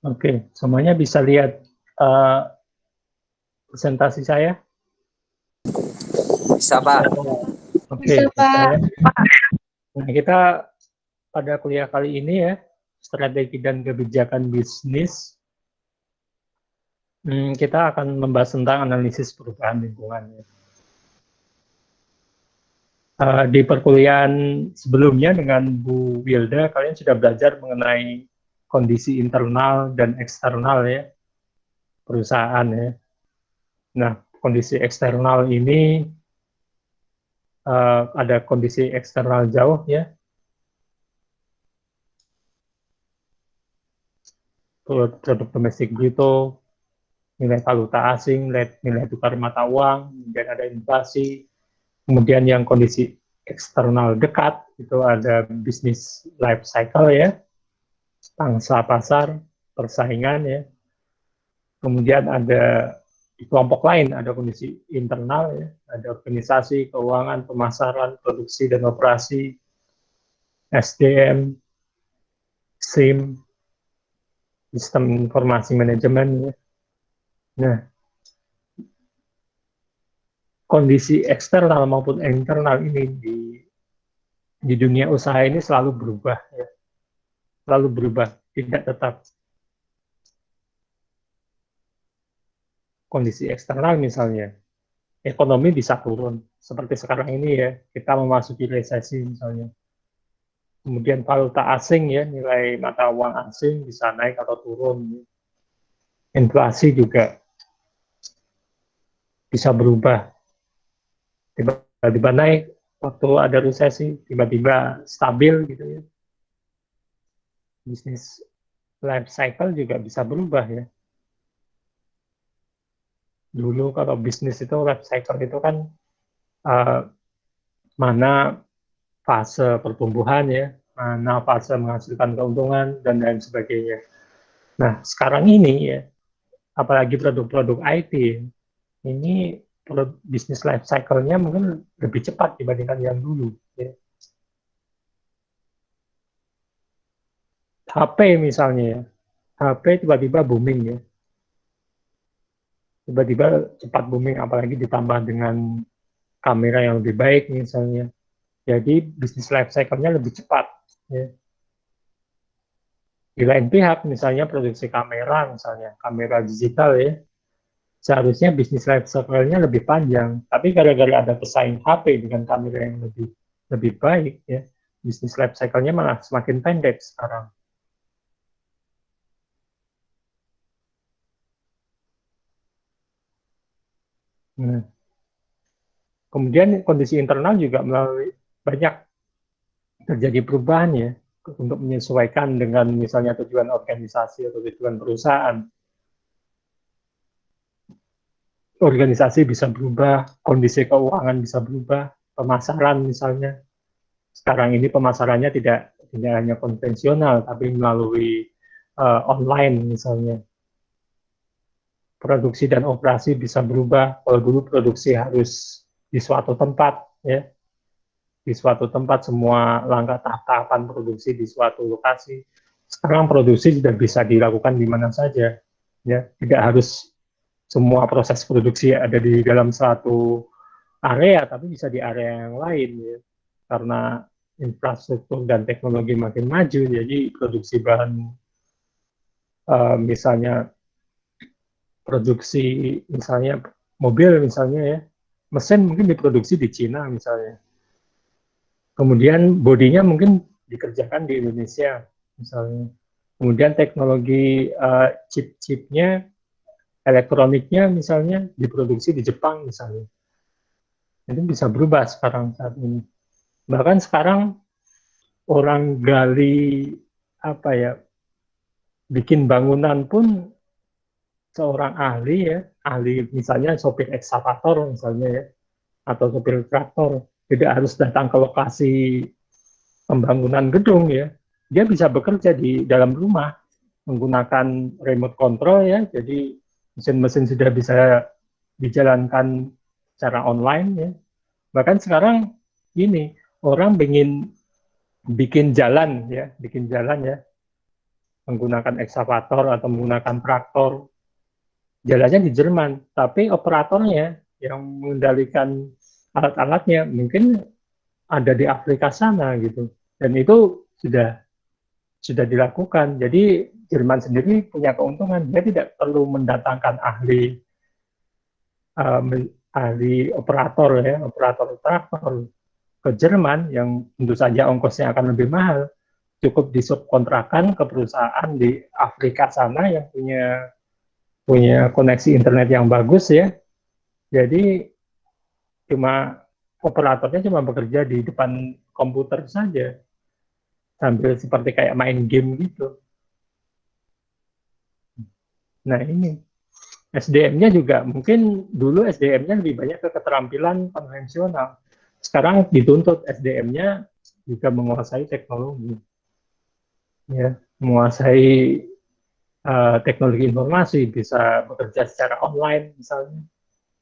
Oke, semuanya bisa lihat uh, presentasi saya? Bisa, Bisa, Pak. oke, Bisa, bisa Pak. ya. Nah, kita pada kuliah kali ini ya, strategi dan kebijakan bisnis, kita akan membahas tentang analisis perubahan lingkungan. Di perkuliahan sebelumnya dengan Bu Wilda, kalian sudah belajar mengenai kondisi internal dan eksternal ya, perusahaan ya. Nah, kondisi eksternal ini ada kondisi eksternal jauh ya, produk domestik bruto, nilai valuta asing, nilai tukar mata uang, kemudian ada inflasi, kemudian yang kondisi eksternal dekat itu ada bisnis life cycle ya, pangsa pasar, persaingan ya, kemudian ada di kelompok lain ada kondisi internal ya, ada organisasi, keuangan, pemasaran, produksi dan operasi, SDM, SIM, sistem informasi manajemen ya. Nah, kondisi eksternal maupun internal ini di dunia usaha ini selalu berubah ya. Selalu berubah, tidak tetap. Kondisi eksternal misalnya, ekonomi bisa turun seperti sekarang ini ya, kita memasuki resesi misalnya. Kemudian valuta asing ya, nilai mata uang asing bisa naik atau turun. Inflasi juga bisa berubah. Tiba-tiba naik waktu ada resesi, tiba-tiba stabil gitu ya. Bisnis life cycle juga bisa berubah ya. Dulu kalau bisnis itu life cycle itu kan uh, mana fase pertumbuhan ya, mana fase menghasilkan keuntungan dan lain sebagainya. Nah, sekarang ini ya, apalagi produk-produk IT, ini bisnis life cycle-nya mungkin lebih cepat dibandingkan yang dulu. Ya. HP misalnya ya, HP tiba-tiba booming ya, tiba-tiba cepat booming, apalagi ditambah dengan kamera yang lebih baik misalnya. Jadi bisnis life cycle-nya lebih cepat. Ya. Di lain pihak, misalnya produksi kamera, misalnya kamera digital ya, seharusnya bisnis life cycle-nya lebih panjang. Tapi gara-gara ada pesaing HP dengan kamera yang lebih lebih baik, ya, bisnis life cycle-nya malah semakin pendek sekarang. Nah, kemudian kondisi internal juga melalui banyak terjadi perubahan ya, untuk menyesuaikan dengan misalnya tujuan organisasi atau tujuan perusahaan. Organisasi bisa berubah, kondisi keuangan bisa berubah, pemasaran misalnya. Sekarang ini pemasarannya tidak hanya konvensional, tapi melalui online misalnya. Produksi dan operasi bisa berubah. Kalau dulu produksi harus di suatu tempat, ya, di suatu tempat semua langkah tahapan produksi di suatu lokasi. Sekarang produksi sudah bisa dilakukan di mana saja, ya, tidak harus semua proses produksi ada di dalam satu area, tapi bisa di area yang lain, ya. Karena infrastruktur dan teknologi makin maju, jadi produksi bahan, misalnya produksi misalnya mobil misalnya ya, mesin mungkin diproduksi di Cina misalnya. Kemudian bodinya mungkin dikerjakan di Indonesia misalnya. Kemudian teknologi chip-chipnya, elektroniknya misalnya diproduksi di Jepang misalnya. Itu bisa berubah sekarang saat ini. Bahkan sekarang orang gali apa ya, bikin bangunan pun seorang ahli ya, ahli misalnya sopir ekskavator misalnya ya, atau sopir traktor, tidak harus datang ke lokasi pembangunan gedung ya, dia bisa bekerja di dalam rumah menggunakan remote control ya, jadi mesin-mesin sudah bisa dijalankan secara online ya. Bahkan sekarang ini orang ingin bikin jalan ya, menggunakan ekskavator atau menggunakan traktor, jalannya di Jerman, tapi operatornya yang mengendalikan alat-alatnya mungkin ada di Afrika sana gitu. Dan itu sudah dilakukan. Jadi Jerman sendiri punya keuntungan, dia tidak perlu mendatangkan uh, ahli operator ya, operator traktor ke Jerman yang tentu saja ongkosnya akan lebih mahal. Cukup disubkontrakan ke perusahaan di Afrika sana yang punya punya koneksi internet yang bagus ya. Jadi cuma operatornya cuma bekerja di depan komputer saja sambil seperti kayak main game gitu. Nah ini SDM-nya juga mungkin dulu SDM-nya lebih banyak ke keterampilan konvensional. Sekarang dituntut SDM-nya juga menguasai teknologi, ya, menguasai teknologi informasi, bisa bekerja secara online misalnya.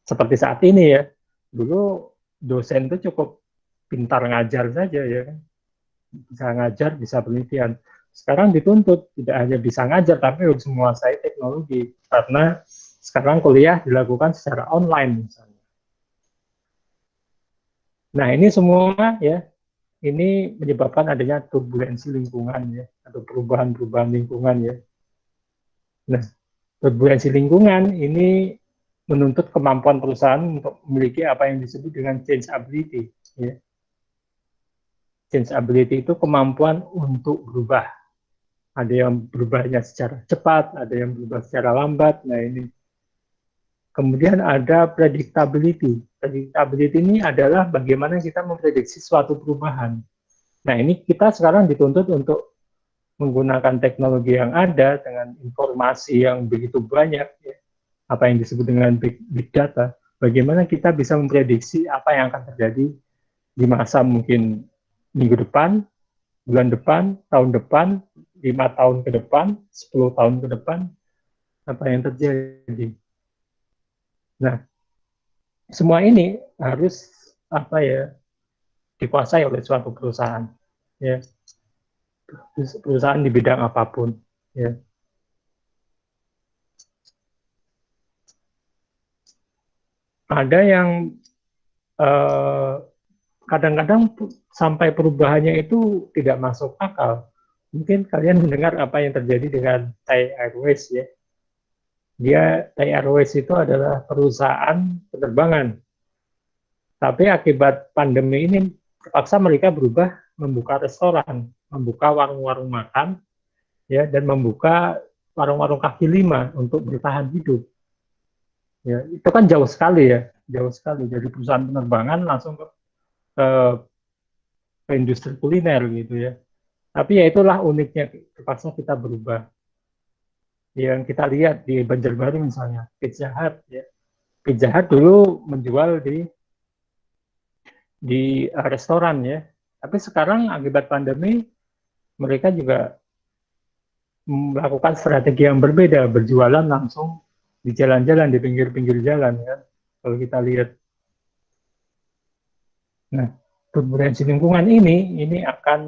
Seperti saat ini ya, dulu dosen itu cukup pintar ngajar saja ya, bisa ngajar, bisa penelitian. Sekarang dituntut tidak hanya bisa ngajar, tapi harus menguasai teknologi karena sekarang kuliah dilakukan secara online misalnya. Nah ini semua ya, ini menyebabkan adanya turbulensi lingkungan ya, atau perubahan-perubahan lingkungan ya. Nah turbulensi lingkungan ini menuntut kemampuan perusahaan untuk memiliki apa yang disebut dengan change ability. Ya. Change ability itu kemampuan untuk berubah. Ada yang berubahnya secara cepat, ada yang berubah secara lambat. Nah ini. Kemudian ada predictability. Predictability ini adalah bagaimana kita memprediksi suatu perubahan. Nah ini kita sekarang dituntut untuk menggunakan teknologi yang ada dengan informasi yang begitu banyak, ya, apa yang disebut dengan big data. Bagaimana kita bisa memprediksi apa yang akan terjadi di masa mungkin minggu depan, bulan depan, tahun depan, 5 tahun ke depan, 10 tahun ke depan, apa yang terjadi. Nah, semua ini harus apa ya dikuasai oleh suatu perusahaan, ya, perusahaan di bidang apapun, ya. Ada yang eh, kadang-kadang sampai perubahannya itu tidak masuk akal. Mungkin kalian mendengar apa yang terjadi dengan Thai Airways ya. Thai Airways itu adalah perusahaan penerbangan. Tapi akibat pandemi ini terpaksa mereka berubah membuka restoran, membuka warung-warung makan ya dan membuka warung-warung kaki lima untuk bertahan hidup. Ya, itu kan jauh sekali ya, jauh sekali dari perusahaan penerbangan langsung ke, ke industri kuliner gitu ya. Tapi ya itulah uniknya, terpaksa kita berubah. Yang kita lihat di Banjarbaru misalnya, Pizza Hut ya. Pizza Hut dulu menjual di restoran ya. Tapi sekarang akibat pandemi mereka juga melakukan strategi yang berbeda, berjualan langsung di jalan-jalan, di pinggir-pinggir jalan kan. Kalau kita lihat. Nah, turbulensi lingkungan ini akan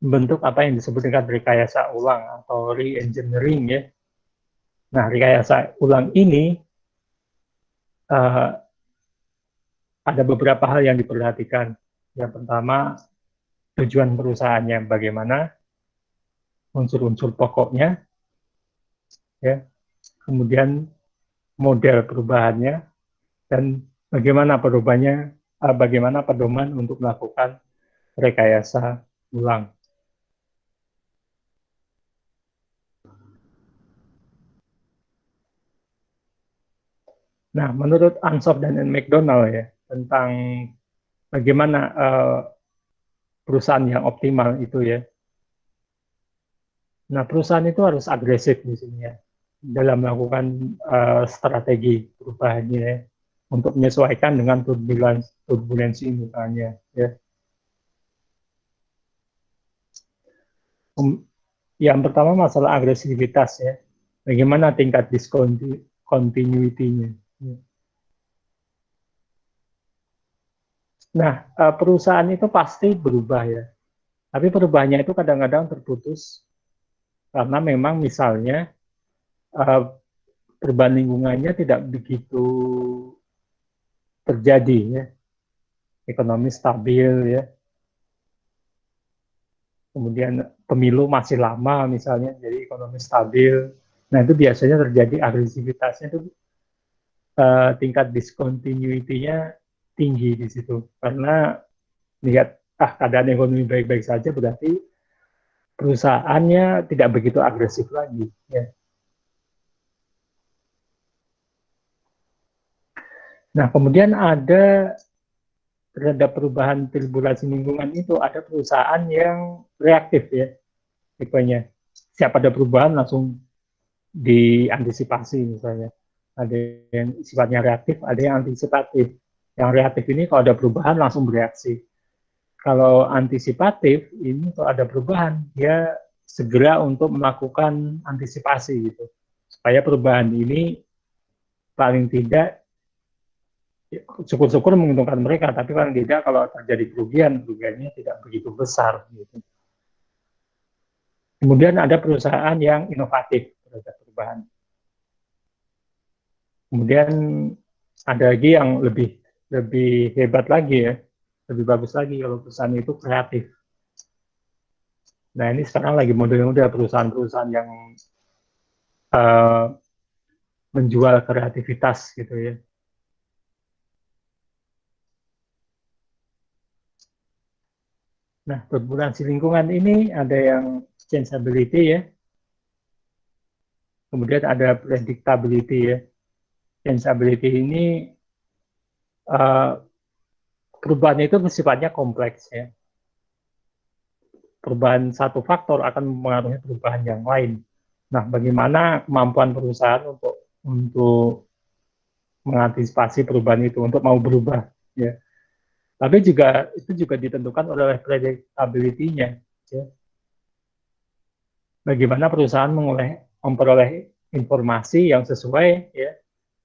membentuk apa yang disebut dengan rekayasa ulang atau re-engineering ya. Nah, rekayasa ulang ini uh, ada beberapa hal yang diperhatikan. Yang pertama, tujuan perusahaannya bagaimana, unsur-unsur pokoknya, ya, kemudian model perubahannya, dan bagaimana perubahannya, bagaimana pedoman untuk melakukan rekayasa ulang. Nah, menurut Ansoff dan McDonald ya, tentang bagaimana perusahaan yang optimal itu ya. Nah, perusahaan itu harus agresif di sini ya, dalam melakukan strategi perubahannya ya, untuk menyesuaikan dengan turbulensi misalnya ya. Yang pertama masalah agresivitas ya, bagaimana tingkat discontinuity-nya. Nah, perusahaan itu pasti berubah ya, tapi perubahannya itu kadang-kadang terputus karena memang misalnya perubahan lingkungannya tidak begitu terjadi ya, ekonomi stabil ya, kemudian pemilu masih lama misalnya, jadi ekonomi stabil. Nah itu biasanya terjadi agresivitasnya itu tingkat discontinuity-nya tinggi di situ, karena lihat keadaan ekonomi baik-baik saja berarti perusahaannya tidak begitu agresif lagi. Ya. Nah kemudian ada terhadap perubahan turbulasi lingkungan itu ada perusahaan yang reaktif ya tipenya. Siap ada perubahan langsung diantisipasi misalnya. Ada yang sifatnya reaktif, ada yang antisipatif. Yang reaktif ini kalau ada perubahan langsung bereaksi. Kalau antisipatif ini kalau ada perubahan dia segera untuk melakukan antisipasi gitu. Supaya perubahan ini paling tidak syukur-syukur menguntungkan mereka, tapi paling tidak kalau terjadi kerugiannya tidak begitu besar gitu. Kemudian ada perusahaan yang inovatif terhadap perubahan. Kemudian ada lagi yang lebih hebat lagi ya, lebih bagus lagi kalau perusahaan itu kreatif. Nah ini sekarang lagi model-model perusahaan-perusahaan yang uh, menjual kreativitas gitu ya. Nah turbulensi lingkungan ini ada yang changeability ya, kemudian ada predictability ya. Changeability ini perubahan itu sifatnya kompleks ya. Perubahan satu faktor akan mempengaruhi perubahan yang lain. Nah, bagaimana kemampuan perusahaan untuk mengantisipasi perubahan itu, untuk mau berubah ya. Tapi juga itu juga ditentukan oleh predictability-nya ya. Bagaimana perusahaan memperoleh informasi yang sesuai ya.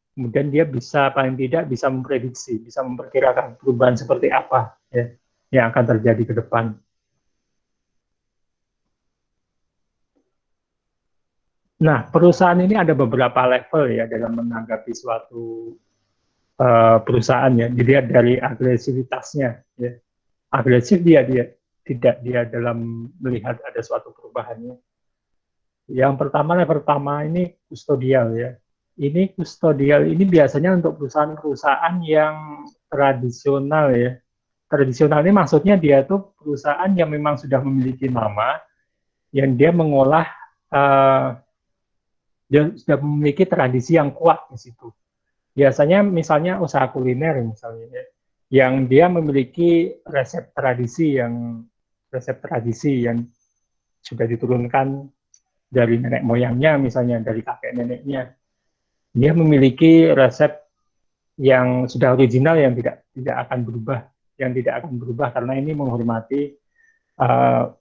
Kemudian dia bisa paling tidak bisa memprediksi, bisa memperkirakan perubahan seperti apa ya yang akan terjadi ke depan. Nah, perusahaan ini ada beberapa level ya dalam menanggapi suatu perusahaan ya. Dilihat dari agresivitasnya. Ya. Agresif dia tidak dia dalam melihat ada suatu perubahannya. Yang pertama level pertama ini kustodial ya. Ini kustodial ini biasanya untuk perusahaan-perusahaan yang tradisional ya. Tradisional ini maksudnya dia tuh perusahaan yang memang sudah memiliki nama, yang dia mengolah dia sudah memiliki tradisi yang kuat di situ. Biasanya misalnya usaha kuliner misalnya ya, yang dia memiliki resep tradisi yang sudah diturunkan dari nenek moyangnya misalnya dari kakek neneknya. Dia memiliki resep yang sudah original yang tidak akan berubah karena ini menghormati uh,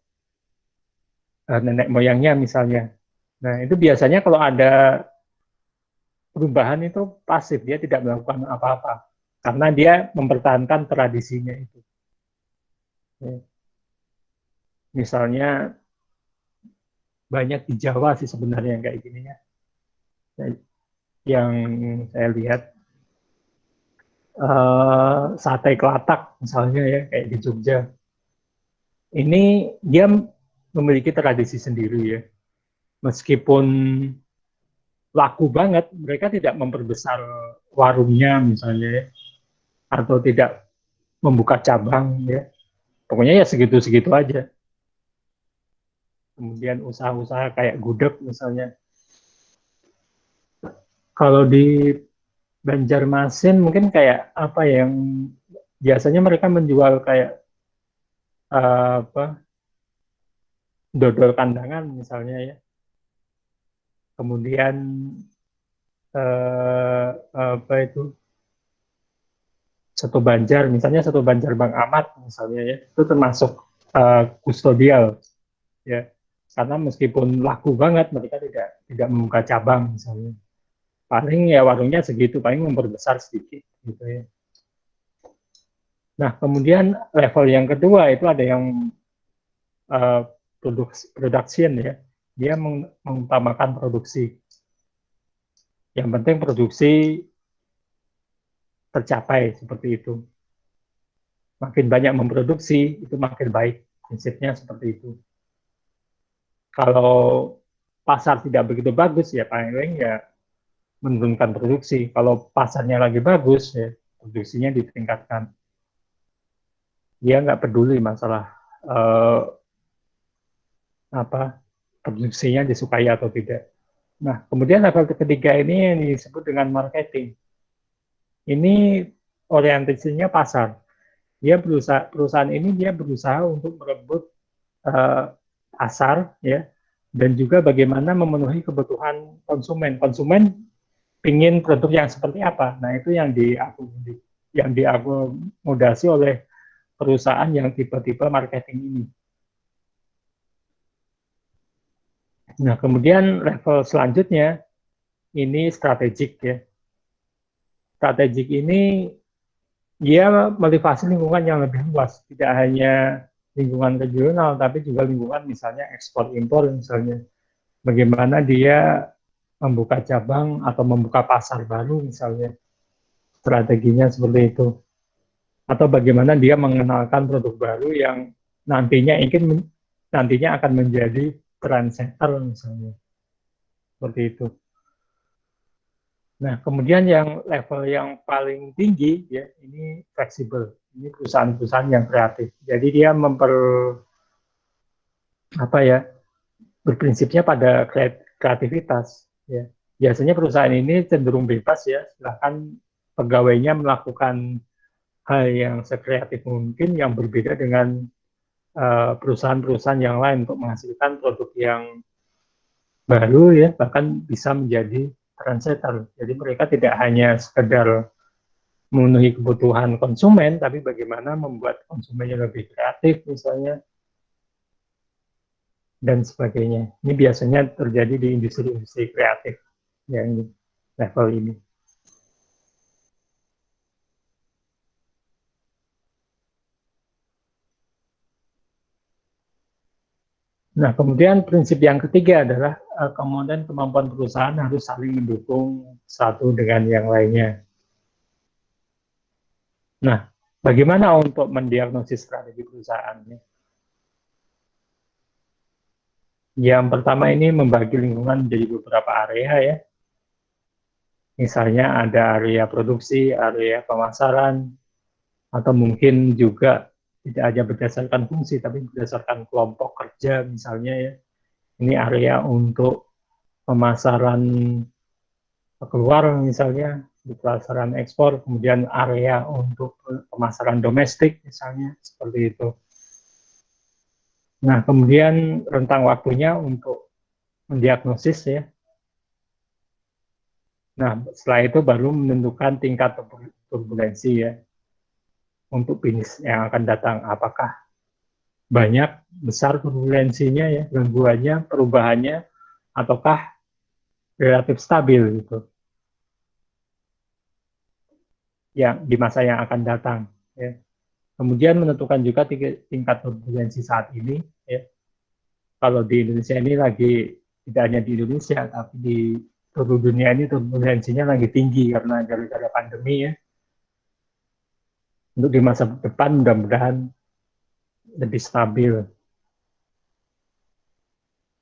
nenek moyangnya misalnya. Nah, itu biasanya kalau ada perubahan itu pasif, dia tidak melakukan apa-apa karena dia mempertahankan tradisinya itu. Ya. Misalnya banyak di Jawa sih sebenarnya yang kayak gini ya. Yang saya lihat sate kelatak misalnya ya kayak di Jogja. Ini dia memiliki tradisi sendiri ya. Meskipun laku banget, mereka tidak memperbesar warungnya misalnya ya, atau tidak membuka cabang ya. Pokoknya ya segitu-segitu aja. Kemudian usaha-usaha kayak gudeg misalnya. Kalau di Banjarmasin mungkin kayak apa yang biasanya mereka menjual kayak apa dodol kandangan misalnya ya. Kemudian apa itu Soto Banjar, misalnya Soto Banjar Bang Ahmad misalnya ya, itu termasuk kustodial ya. Karena meskipun laku banget mereka tidak membuka cabang misalnya. Paling ya warungnya segitu, paling memperbesar sedikit gitu ya. Nah, kemudian level yang kedua itu ada yang production ya. dia mengutamakan produksi. Yang penting produksi tercapai seperti itu. Makin banyak memproduksi, itu makin baik. Prinsipnya seperti itu. Kalau pasar tidak begitu bagus, ya paling ya menurunkan produksi. Kalau pasarnya lagi bagus, ya produksinya ditingkatkan. Dia nggak peduli masalah apa produksinya disukai atau tidak. Nah, kemudian level ketiga ini yang disebut dengan marketing. Ini orientasinya pasar. Perusahaan ini dia berusaha untuk merebut pasar, ya, dan juga bagaimana memenuhi kebutuhan konsumen. Konsumen ingin produk yang seperti apa. Nah, itu yang diakomodasi oleh perusahaan yang tipe-tipe marketing ini. Nah, kemudian level selanjutnya ini strategik, ya. Strategik ini dia motivasi lingkungan yang lebih luas, tidak hanya lingkungan regional, tapi juga lingkungan misalnya ekspor impor misalnya. Bagaimana dia membuka cabang atau membuka pasar baru misalnya, strateginya seperti itu. Atau bagaimana dia mengenalkan produk baru yang nantinya akan menjadi trendsetter misalnya, seperti itu. Nah, kemudian yang level yang paling tinggi, ya, ini fleksibel. Ini perusahaan-perusahaan yang kreatif. Jadi dia berprinsipnya pada kreativitas. Ya. Biasanya perusahaan ini cenderung bebas, ya, silahkan pegawainya melakukan hal yang sekreatif mungkin yang berbeda dengan perusahaan-perusahaan yang lain untuk menghasilkan produk yang baru, ya, bahkan bisa menjadi trendsetter. Jadi mereka tidak hanya sekedar memenuhi kebutuhan konsumen, tapi bagaimana membuat konsumennya lebih kreatif misalnya, dan sebagainya. Ini biasanya terjadi di industri-industri kreatif yang level ini. Nah, kemudian prinsip yang ketiga adalah kemudian kemampuan perusahaan harus saling mendukung satu dengan yang lainnya. Nah, bagaimana untuk mendiagnosis strategi perusahaannya? Yang pertama ini membagi lingkungan menjadi beberapa area, ya. Misalnya ada area produksi, area pemasaran, atau mungkin juga tidak hanya berdasarkan fungsi, tapi berdasarkan kelompok kerja misalnya, ya. Ini area untuk pemasaran keluar misalnya, di pemasaran ekspor, kemudian area untuk pemasaran domestik misalnya, seperti itu. Nah, kemudian rentang waktunya untuk mendiagnosis, ya. Nah, setelah itu baru menentukan tingkat turbulensi, ya, untuk bisnis yang akan datang. Apakah banyak, besar turbulensinya, ya, gangguannya, perubahannya, ataukah relatif stabil gitu, yang di masa yang akan datang, ya. Kemudian menentukan juga tingkat turbulensi saat ini, ya. Kalau di Indonesia ini lagi, tidak hanya di Indonesia, tapi di seluruh dunia ini turbulensinya lagi tinggi karena gara-gara pandemi, ya. Untuk di masa depan mudah-mudahan lebih stabil.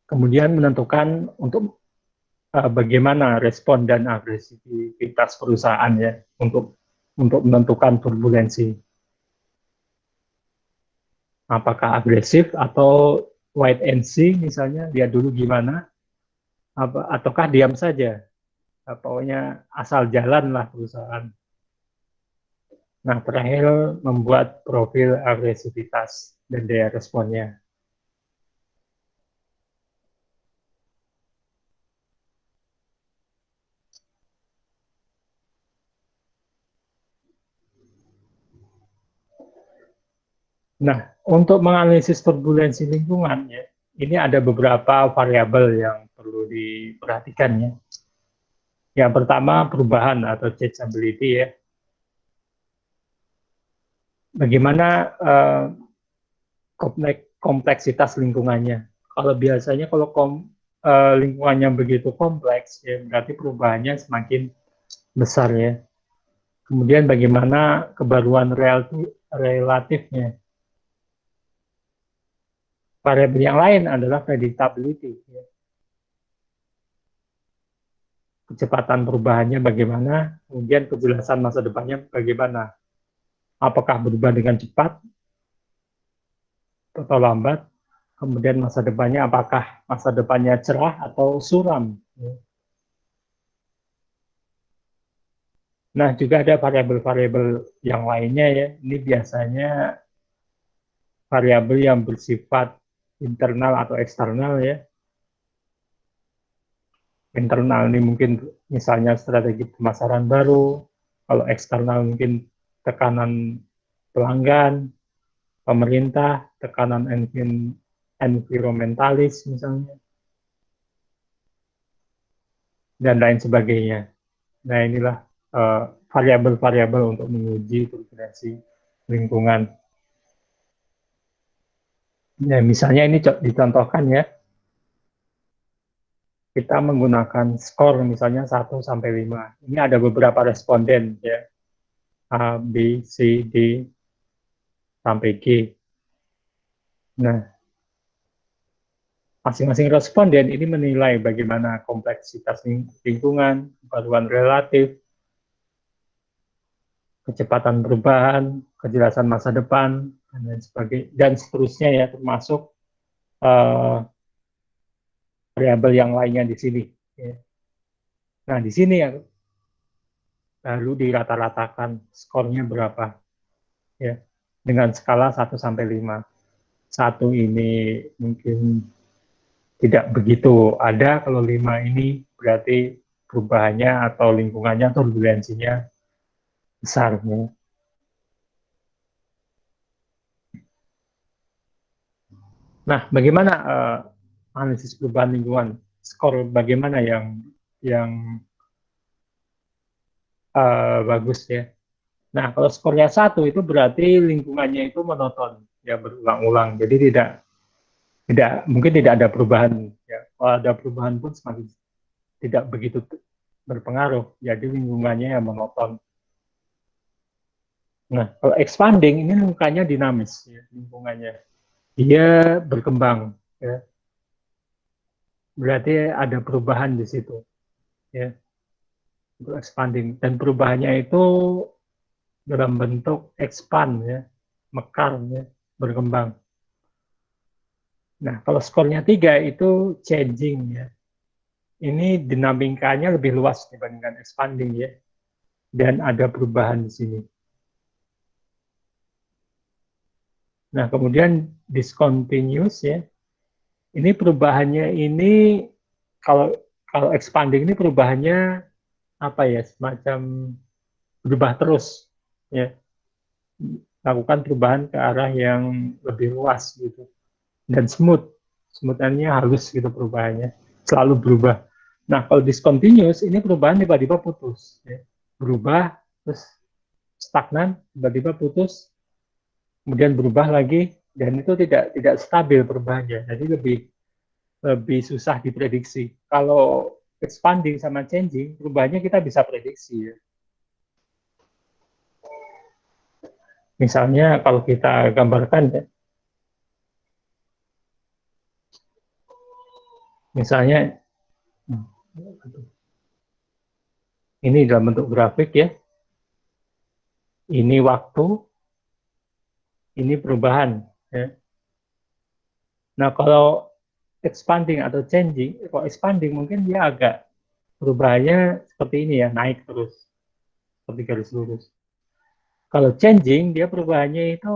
Kemudian menentukan untuk bagaimana respon dan agresivitas perusahaan, ya, untuk menentukan turbulensi. Apakah agresif atau wait and see misalnya, lihat dulu gimana, ataukah diam saja, pokoknya asal jalan lah perusahaan. Nah, terakhir membuat profil agresivitas dan daya responnya. Nah, untuk menganalisis turbulensi lingkungan, ya, ini ada beberapa variabel yang perlu diperhatikan, ya. Yang pertama perubahan atau changeability, ya. Bagaimana kompleksitas lingkungannya. Kalau biasanya kalau lingkungannya begitu kompleks, ya berarti perubahannya semakin besar ya. Kemudian bagaimana kebaruan relatifnya. Variabel yang lain adalah predictability. Ya. Kecepatan perubahannya bagaimana, kemudian kejelasan masa depannya bagaimana. Apakah berubah dengan cepat atau lambat, kemudian masa depannya apakah masa depannya cerah atau suram. Ya. Nah, juga ada variabel-variabel yang lainnya ya. Ini biasanya variabel yang bersifat internal atau eksternal ya. Internal ini mungkin misalnya strategi pemasaran baru, kalau eksternal mungkin tekanan pelanggan, pemerintah, tekanan environmentalis misalnya, dan lain sebagainya. Nah inilah variabel-variabel untuk menguji turbulensi lingkungan. Nah misalnya ini dicontohkan ya, kita menggunakan skor misalnya 1 sampai 5. Ini ada beberapa responden ya, A, B, C, D, sampai G. Nah, masing-masing responden ini menilai bagaimana kompleksitas lingkungan, kebaruan relatif, kecepatan perubahan, kejelasan masa depan, dan lain sebagainya, dan seterusnya ya, termasuk variabel yang lainnya di sini. Ya. Nah, di sini ya baru dirata-ratakan skornya berapa ya, dengan skala 1 sampai 5. 1 ini mungkin tidak begitu ada, kalau 5 ini berarti perubahannya atau lingkungannya, turbulensinya besar. Ya. Nah, bagaimana analisis perubahan lingkungan? Skor bagaimana yang bagus ya? Nah, kalau skornya 1 itu berarti lingkungannya itu monoton, ya berulang-ulang. Jadi tidak mungkin tidak ada perubahan. Ya. Kalau ada perubahan pun semakin tidak begitu berpengaruh. Jadi lingkungannya yang monoton. Nah, kalau expanding ini lingkungannya dinamis, ya, lingkungannya dia berkembang. Ya. Berarti ada perubahan di situ. Ya. Untuk expanding, dan perubahannya itu dalam bentuk expand ya, mekar ya, berkembang. Nah, kalau skornya 3 itu changing ya. Ini dinamikanya lebih luas dibandingkan expanding ya. Dan ada perubahan di sini. Nah, kemudian discontinuous ya. Ini perubahannya ini kalau kalau expanding ini perubahannya apa ya? Semacam berubah terus ya. Lakukan perubahan ke arah yang lebih luas gitu. Dan smoothness halus gitu perubahannya, selalu berubah. Nah kalau discontinuous ini perubahan tiba-tiba putus ya. Berubah terus stagnan, tiba-tiba putus, kemudian berubah lagi, dan itu tidak stabil perubahannya, jadi lebih lebih susah diprediksi. Kalau expanding sama changing, perubahannya kita bisa prediksi ya. Misalnya kalau kita gambarkan ya, misalnya ini dalam bentuk grafik ya, ini waktu, ini perubahan. Ya. Nah, kalau expanding atau changing, kalau expanding mungkin dia agak perubahannya seperti ini ya, naik terus, seperti garis lurus. Kalau changing, dia perubahannya itu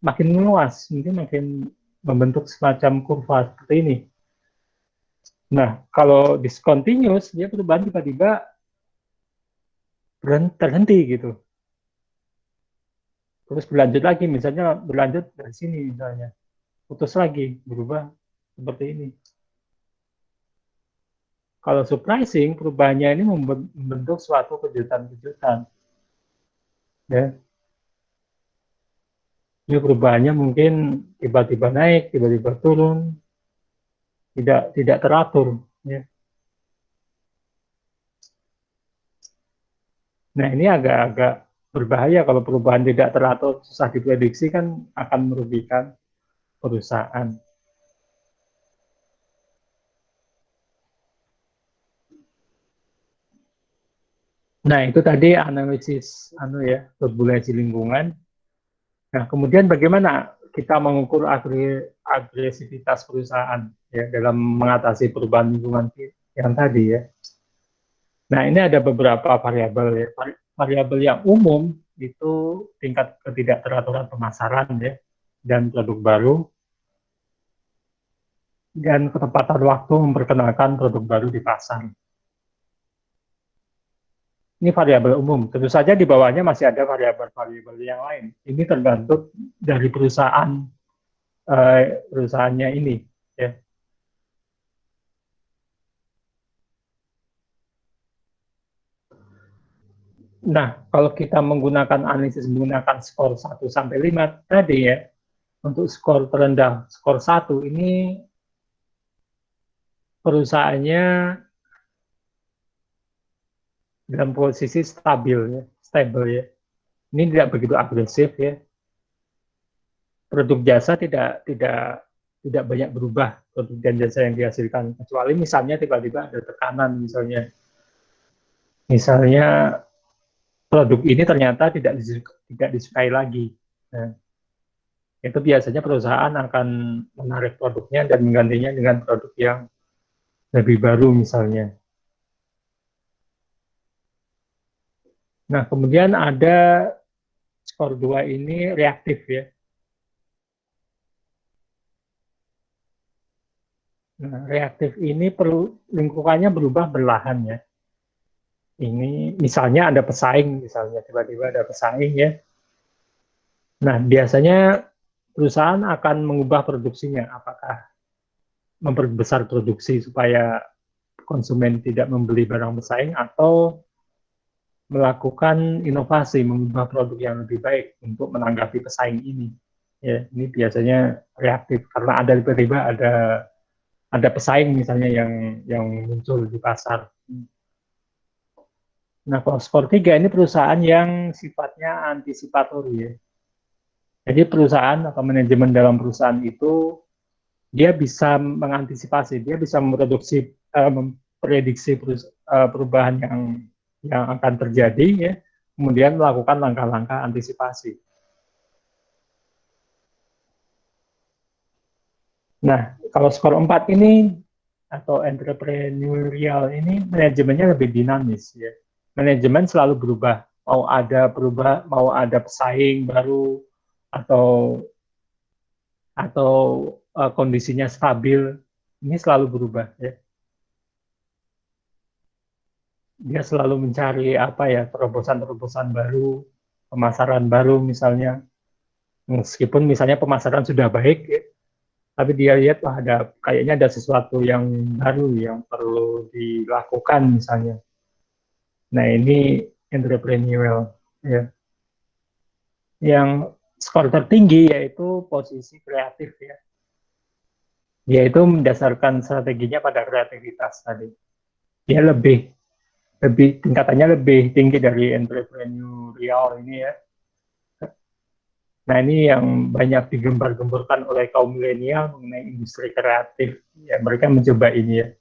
makin meluas, mungkin makin membentuk semacam kurva seperti ini. Nah, kalau discontinuous, dia perubahan tiba-tiba terhenti gitu. Terus berlanjut lagi, misalnya berlanjut dari sini misalnya. Putus lagi, berubah seperti ini. Kalau surprising, perubahannya ini membentuk suatu kejutan-kejutan. Ya. Ini perubahannya mungkin tiba-tiba naik, tiba-tiba turun, tidak teratur. Ya. Nah ini agak-agak berbahaya kalau perubahan tidak teratur, susah diprediksi kan akan merugikan perusahaan. Nah itu tadi analisis turbulence lingkungan. Nah kemudian bagaimana kita mengukur agresivitas perusahaan ya dalam mengatasi perubahan lingkungan yang tadi ya. Nah, ini ada beberapa variabel ya. Variabel yang umum itu tingkat ketidakteraturan pemasaran ya dan produk baru dan ketepatan waktu memperkenalkan produk baru di pasar. Ini variabel umum. Tentu saja di bawahnya masih ada variabel-variabel yang lain. Ini tergantung dari perusahaannya ini ya. Nah, kalau kita menggunakan analisis menggunakan skor 1 sampai 5 tadi ya, untuk skor terendah, skor 1 ini perusahaannya dalam posisi stabil ya, stable ya. Ini tidak begitu agresif ya. Produk jasa tidak banyak berubah produk dan jasa yang dihasilkan kecuali misalnya tiba-tiba ada tekanan misalnya produk ini ternyata tidak disukai lagi. Nah, itu biasanya perusahaan akan menarik produknya dan menggantinya dengan produk yang lebih baru misalnya. Nah, kemudian ada skor 2 ini reaktif ya. Nah, reaktif ini perlu lingkungannya berubah perlahan ya. Ini misalnya ada pesaing, misalnya tiba-tiba ada pesaing ya. Nah, biasanya perusahaan akan mengubah produksinya, apakah memperbesar produksi supaya konsumen tidak membeli barang pesaing atau melakukan inovasi, mengubah produk yang lebih baik untuk menanggapi pesaing ini. Ya, ini biasanya reaktif karena ada tiba-tiba ada pesaing misalnya yang muncul di pasar. Nah, kalau skor 3 ini perusahaan yang sifatnya antisipatori ya. Jadi perusahaan atau manajemen dalam perusahaan itu dia bisa mengantisipasi, dia bisa memprediksi perubahan yang akan terjadi ya, kemudian melakukan langkah-langkah antisipasi. Nah, kalau skor 4 ini atau entrepreneurial ini manajemennya lebih dinamis ya. Manajemen selalu berubah, mau ada pesaing baru atau atau kondisinya stabil, ini selalu berubah ya. Dia selalu mencari apa ya, terobosan-terobosan baru, pemasaran baru misalnya. Meskipun misalnya pemasaran sudah baik ya, tapi dia lihat wah kayaknya ada sesuatu yang baru yang perlu dilakukan misalnya. Nah, ini entrepreneurial ya. Yang skor tertinggi yaitu posisi kreatif ya. Yaitu mendasarkan strateginya pada kreativitas tadi. Dia lebih tingkatannya lebih tinggi dari entrepreneurial ini ya. Nah ini yang banyak digembar-gemborkan oleh kaum milenial mengenai industri kreatif. Ya, mereka mencoba ini ya.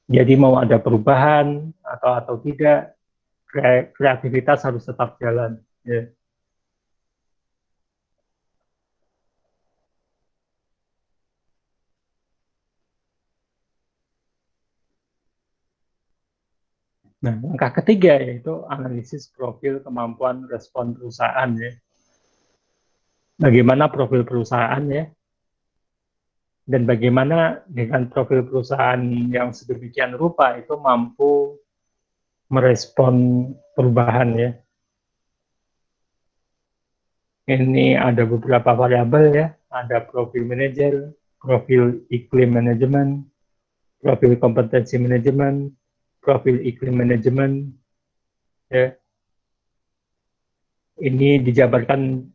Jadi mau ada perubahan atau tidak, kreativitas harus tetap jalan. Ya. Nah, langkah ketiga yaitu analisis profil kemampuan respon perusahaan ya. Bagaimana profil perusahaan ya, dan bagaimana dengan profil perusahaan yang sedemikian rupa itu mampu merespon perubahan ya. Ini ada beberapa variabel ya, ada profil manajer, profil iklim manajemen, profil kompetensi manajemen, profil iklim manajemen. Ya. Ini dijabarkan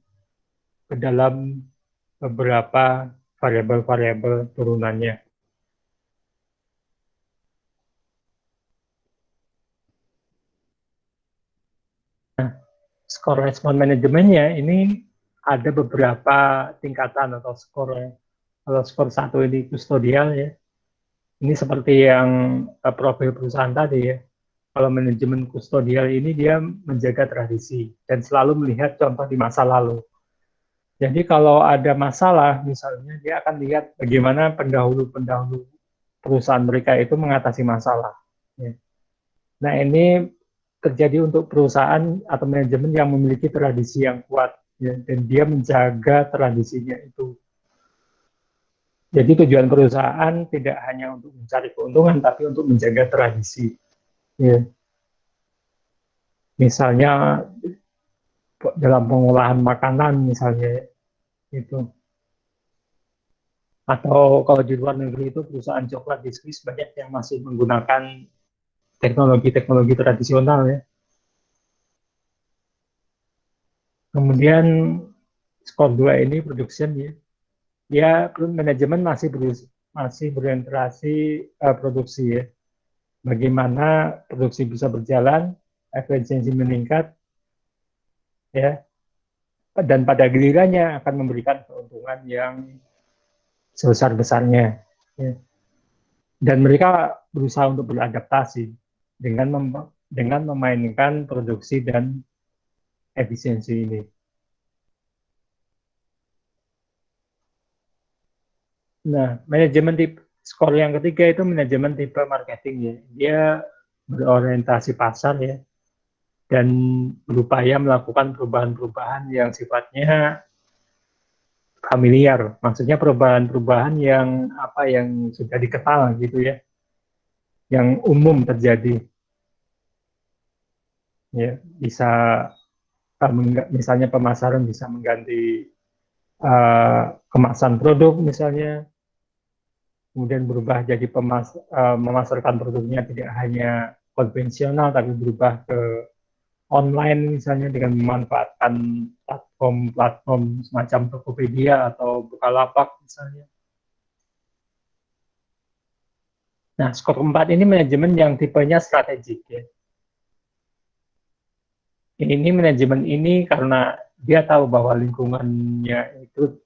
ke dalam beberapa variabel-variabel turunannya. skor respon manajemennya ini ada beberapa tingkatan atau skor. Kalau skor 1 ini kustodial ya, ini seperti yang profil perusahaan tadi ya. Kalau manajemen kustodial ini dia menjaga tradisi dan selalu melihat contoh di masa lalu. Jadi kalau ada masalah misalnya dia akan lihat bagaimana pendahulu-pendahulu perusahaan mereka itu mengatasi masalah. Ya. Nah ini terjadi untuk perusahaan atau manajemen yang memiliki tradisi yang kuat ya, dan dia menjaga tradisinya itu. Jadi tujuan perusahaan tidak hanya untuk mencari keuntungan, tapi untuk menjaga tradisi. Ya. Misalnya dalam pengolahan makanan misalnya itu. Atau kalau di luar negeri itu perusahaan coklat di Swiss banyak yang masih menggunakan teknologi-teknologi tradisional ya. Kemudian skor 2 ini production ya. Ya manajemen masih berorientasi produksi ya. Bagaimana produksi bisa berjalan, efisiensi meningkat ya, dan pada gilirannya akan memberikan keuntungan yang sebesar-besarnya. Ya. Dan mereka berusaha untuk beradaptasi dengan memainkan produksi dan efisiensi ini. Nah, manajemen tipe skor yang ketiga itu manajemen tipe marketing ya. Dia berorientasi pasar ya dan berupaya melakukan perubahan-perubahan yang sifatnya familiar. Maksudnya perubahan-perubahan yang apa yang sudah dikenal gitu ya, yang umum terjadi. Ya, bisa misalnya pemasaran bisa mengganti kemasan produk misalnya, kemudian berubah jadi memasarkan produknya tidak hanya konvensional tapi berubah ke online misalnya dengan memanfaatkan platform-platform semacam Tokopedia atau Bukalapak misalnya. Nah, skor 4 ini manajemen yang tipenya strategik ya. Ini manajemen ini karena dia tahu bahwa lingkungannya itu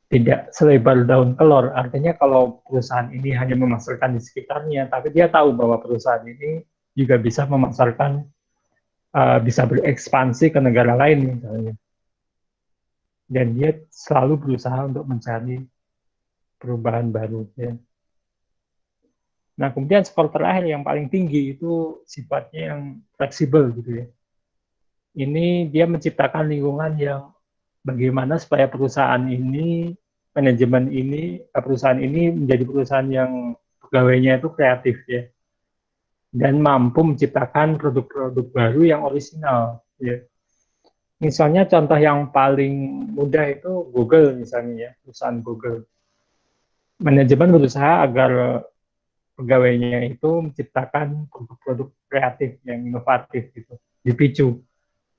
tidak selebar daun kelor. Artinya kalau perusahaan ini hanya memasarkan di sekitarnya, tapi dia tahu bahwa perusahaan ini juga bisa memasarkan, bisa berekspansi ke negara lain misalnya. Dan dia selalu berusaha untuk mencari perubahan baru. Ya. Nah, kemudian skor terakhir yang paling tinggi itu sifatnya yang fleksibel gitu ya. Ini dia menciptakan lingkungan yang bagaimana supaya perusahaan ini, manajemen ini, perusahaan ini menjadi perusahaan yang pegawainya itu kreatif ya, dan mampu menciptakan produk-produk baru yang orisinal. Ya. Misalnya contoh yang paling mudah itu Google misalnya ya, perusahaan Google. Manajemen berusaha agar pegawainya itu menciptakan produk-produk kreatif yang inovatif gitu, dipicu.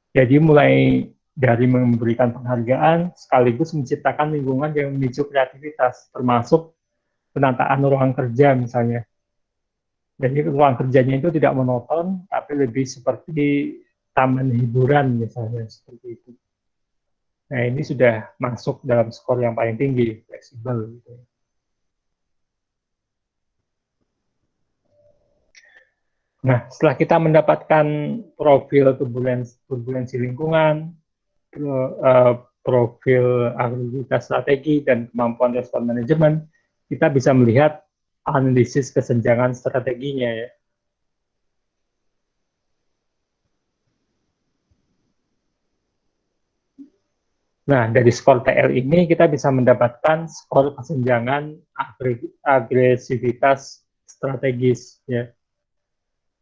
Jadi mulai dari memberikan penghargaan sekaligus menciptakan lingkungan yang memicu kreativitas, termasuk penataan ruang kerja misalnya. Jadi ruang kerjanya itu tidak monoton, tapi lebih seperti taman hiburan misalnya seperti itu. Nah ini sudah masuk dalam skor yang paling tinggi, fleksibel. Gitu. Nah setelah kita mendapatkan profil turbulensi lingkungan, profil aktivitas strategi dan kemampuan respon manajemen, kita bisa melihat analisis kesenjangan strateginya ya. Nah, dari skor TL ini kita bisa mendapatkan skor kesenjangan agresivitas strategis ya.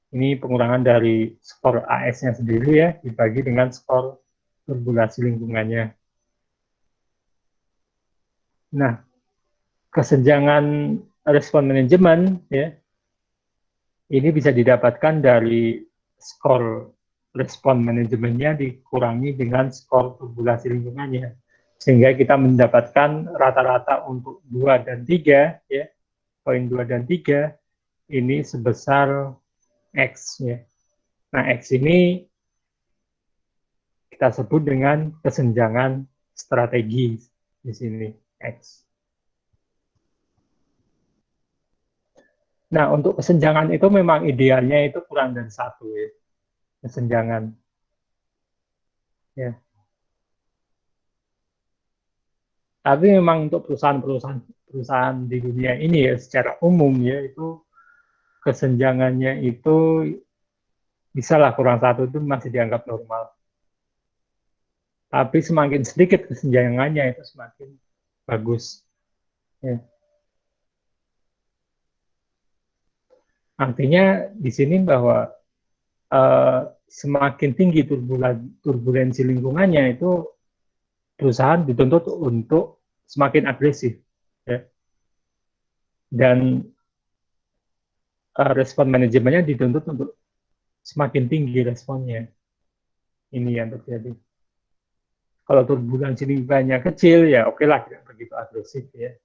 Ini pengurangan dari skor AS-nya sendiri ya dibagi dengan skor turbulasi lingkungannya. Nah, kesenjangan respon manajemen ya ini bisa didapatkan dari skor respon manajemennya dikurangi dengan skor turbulasi lingkungannya. Sehingga kita mendapatkan rata-rata untuk 2 dan 3, ya, poin 2 dan 3, ini sebesar X. Ya. Nah, X ini kita sebut dengan kesenjangan strategi di sini, X. Nah, untuk kesenjangan itu memang idealnya itu kurang dari 1 ya, kesenjangan. Ya. Tapi memang untuk perusahaan di dunia ini ya secara umum ya itu kesenjangannya itu bisa lah kurang 1 itu masih dianggap normal. Tapi semakin sedikit kesenjangannya itu semakin bagus. Ya. Artinya di sini bahwa semakin tinggi turbulensi lingkungannya itu perusahaan dituntut untuk semakin agresif. Ya. Dan respon manajemennya dituntut untuk semakin tinggi responnya. Ini yang terjadi. Kalau turbulensi lingkungannya kecil, ya oke lah, tidak begitu agresif ya.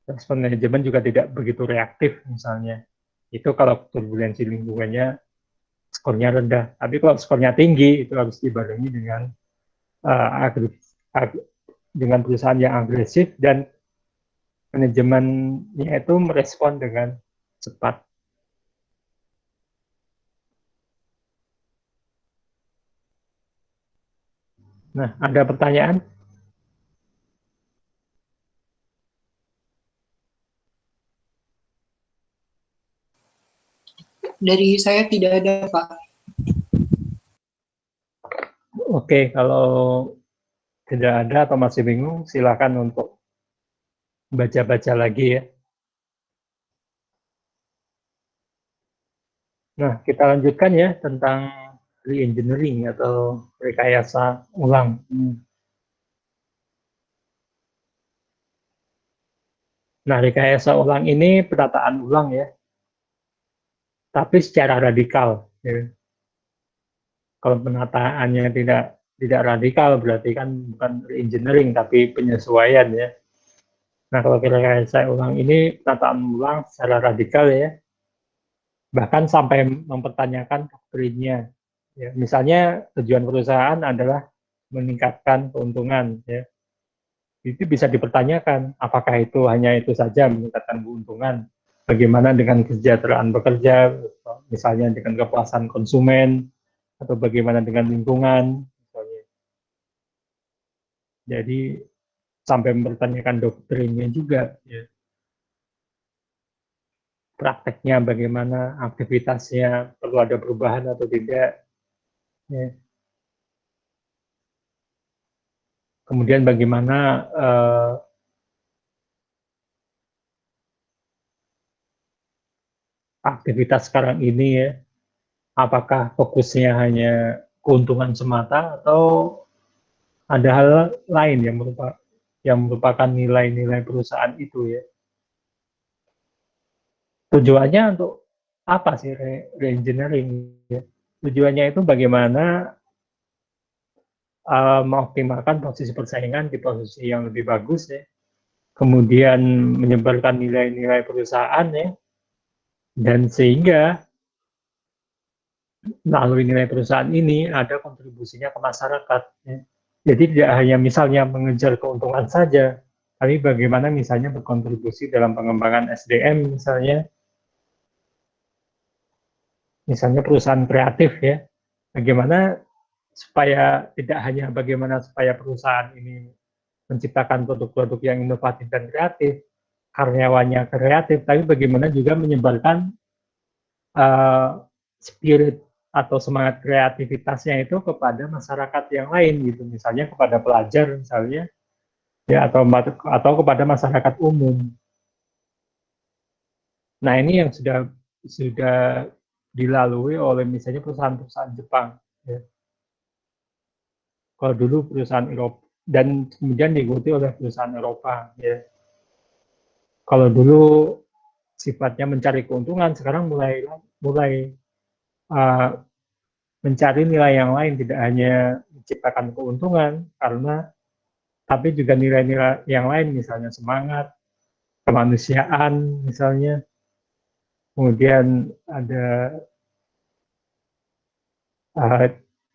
Respon manajemen juga tidak begitu reaktif misalnya. Itu kalau turbulensi lingkungannya skornya rendah. Tapi kalau skornya tinggi, itu harus dibarengi dengan dengan perusahaan yang agresif dan manajemennya itu merespon dengan cepat. Nah, ada pertanyaan? Dari saya tidak ada, Pak. Oke, kalau tidak ada atau masih bingung, silakan untuk baca-baca lagi ya. Nah, kita lanjutkan ya tentang re-engineering atau rekayasa ulang. Nah, rekayasa ulang ini penataan ulang ya, tapi secara radikal. Ya. Kalau penataannya tidak radikal berarti kan bukan re-engineering tapi penyesuaian ya. Nah, kalau rekayasa ulang ini penataan ulang secara radikal ya, bahkan sampai mempertanyakan doktrinnya. Ya, misalnya tujuan perusahaan adalah meningkatkan keuntungan. Ya. Itu bisa dipertanyakan, apakah itu hanya itu saja meningkatkan keuntungan? Bagaimana dengan kesejahteraan pekerja, misalnya dengan kepuasan konsumen, atau bagaimana dengan lingkungan, misalnya. Jadi sampai mempertanyakan doktrinnya juga. Ya. Prakteknya bagaimana, aktivitasnya perlu ada perubahan atau tidak. Ya. Kemudian bagaimana aktivitas sekarang ini ya, apakah fokusnya hanya keuntungan semata atau ada hal lain yang merupakan nilai-nilai perusahaan itu ya. Tujuannya untuk apa sih re-engineering ya? Tujuannya itu bagaimana mengoptimalkan posisi persaingan di posisi yang lebih bagus ya. Kemudian menyebarkan nilai-nilai perusahaan ya. Dan sehingga melalui nilai perusahaan ini ada kontribusinya ke masyarakat ya. Jadi tidak hanya misalnya mengejar keuntungan saja, tapi bagaimana misalnya berkontribusi dalam pengembangan SDM misalnya perusahaan kreatif ya, bagaimana supaya tidak hanya bagaimana supaya perusahaan ini menciptakan produk-produk yang inovatif dan kreatif, karyawannya kreatif, tapi bagaimana juga menyebarkan spirit atau semangat kreativitasnya itu kepada masyarakat yang lain gitu, misalnya kepada pelajar misalnya ya atau kepada masyarakat umum. Nah, ini yang sudah dilalui oleh misalnya perusahaan-perusahaan Jepang ya. Kalau dulu perusahaan Eropa dan kemudian diikuti oleh perusahaan Eropa ya. Kalau dulu sifatnya mencari keuntungan, sekarang mulai uh, mencari nilai yang lain, tidak hanya menciptakan keuntungan karena tapi juga nilai-nilai yang lain misalnya semangat, kemanusiaan misalnya. Kemudian ada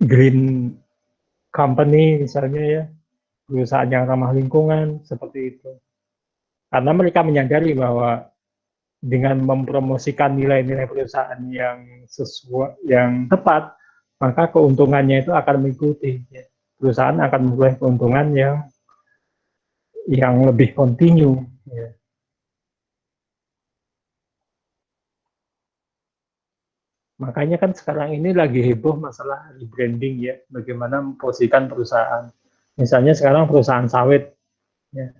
green company misalnya ya, perusahaan yang ramah lingkungan seperti itu. Karena mereka menyadari bahwa dengan mempromosikan nilai-nilai perusahaan yang sesuai, yang tepat, maka keuntungannya itu akan mengikuti. Ya. Perusahaan akan memperoleh keuntungan yang lebih kontinu. Ya. Makanya kan sekarang ini lagi heboh masalah rebranding ya, bagaimana memposisikan perusahaan. Misalnya sekarang perusahaan sawit, ya,